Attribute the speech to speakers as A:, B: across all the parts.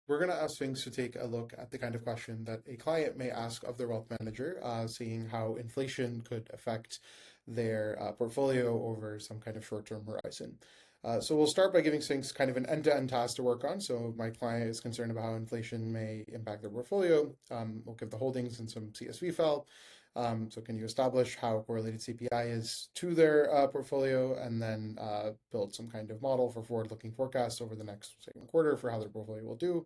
A: We're going to ask Sphinx to take a look at the kind of question that a client may ask of their wealth manager, seeing how inflation could affect their portfolio over some kind of short-term horizon. So we'll start by giving Sphinx kind of an end-to-end task to work on. So my client is concerned about how inflation may impact their portfolio. We'll give the holdings in some CSV file. So can you establish how correlated CPI is to their portfolio, and then build some kind of model for forward-looking forecasts over the next second quarter for how their portfolio will do.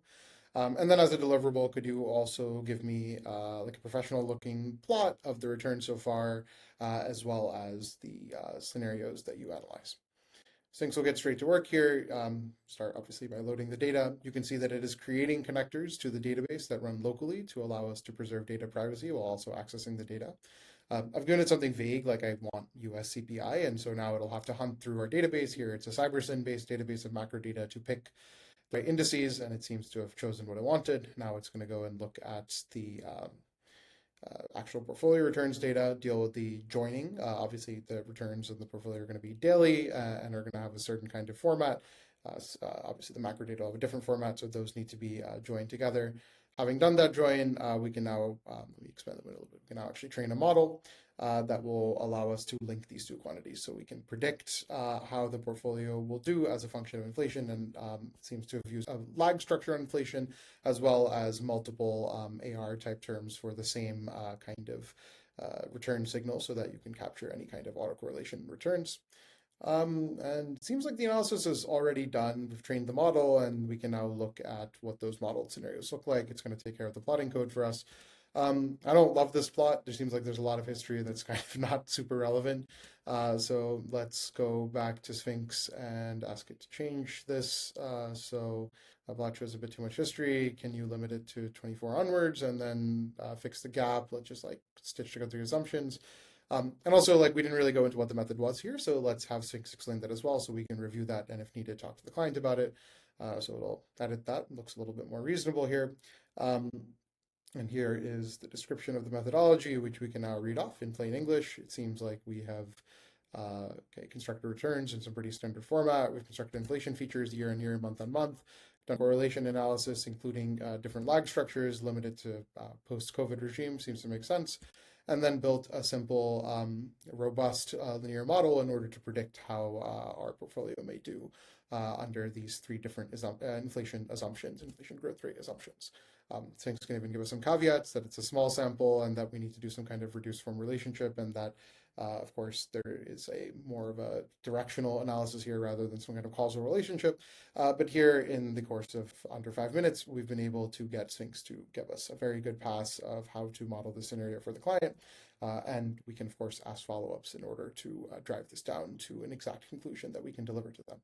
A: And then as a deliverable, could you also give me like a professional looking plot of the return so far, as well as the scenarios that you analyze? Sphinx will get straight to work here. Start obviously by loading the data. You can see that it is creating connectors to the database that run locally to allow us to preserve data privacy while also accessing the data. I've given it something vague, like I want US CPI, and so now it'll have to hunt through our database here. It's a CyberSyn-based database of macro data to pick the indices, and it seems to have chosen what I wanted. Now it's going to go and look at the actual portfolio returns data, deal with the joining. Obviously, the returns of the portfolio are going to be daily and are going to have a certain kind of format. Obviously, the macro data will have a different format, so those need to be joined together. Having done that join, we can now, let me expand a little bit, we can now actually train a model that will allow us to link these two quantities. So we can predict how the portfolio will do as a function of inflation, and it seems to have used a lag structure on inflation, as well as multiple AR type terms for the same kind of return signal, so that you can capture any kind of autocorrelation returns. And it seems like the analysis is already done. We've trained the model, and we can now look at what those modeled scenarios look like. It's going to take care of the plotting code for us. I don't love this plot. There seems like there's a lot of history that's kind of not super relevant. So let's go back to Sphinx and ask it to change this. So a plot shows a bit too much history. Can you limit it to 24 onwards, and then fix the gap? Let's just like stitch together the assumptions. And also, like, we didn't really go into what the method was here, so let's have Sphinx explain that as well, so we can review that, and if needed, talk to the client about it. So it'll edit that. It looks a little bit more reasonable here. Um, and here is the description of the methodology, which we can now read off in plain English. It seems like we have constructed returns in some pretty standard format. We've constructed inflation features year on year, month on month, done correlation analysis, including different lag structures limited to post-COVID regime. Seems to make sense. And then built a simple, robust linear model in order to predict how our portfolio may do under these three different inflation assumptions, inflation growth rate assumptions. Sphinx can even give us some caveats that it's a small sample and that we need to do some kind of reduced form relationship, and that, of course, there is a more of a directional analysis here rather than some kind of causal relationship. But here, in the course of under 5 minutes, we've been able to get Sphinx to give us a very good pass of how to model the scenario for the client. And we can, of course, ask follow-ups in order to drive this down to an exact conclusion that we can deliver to them.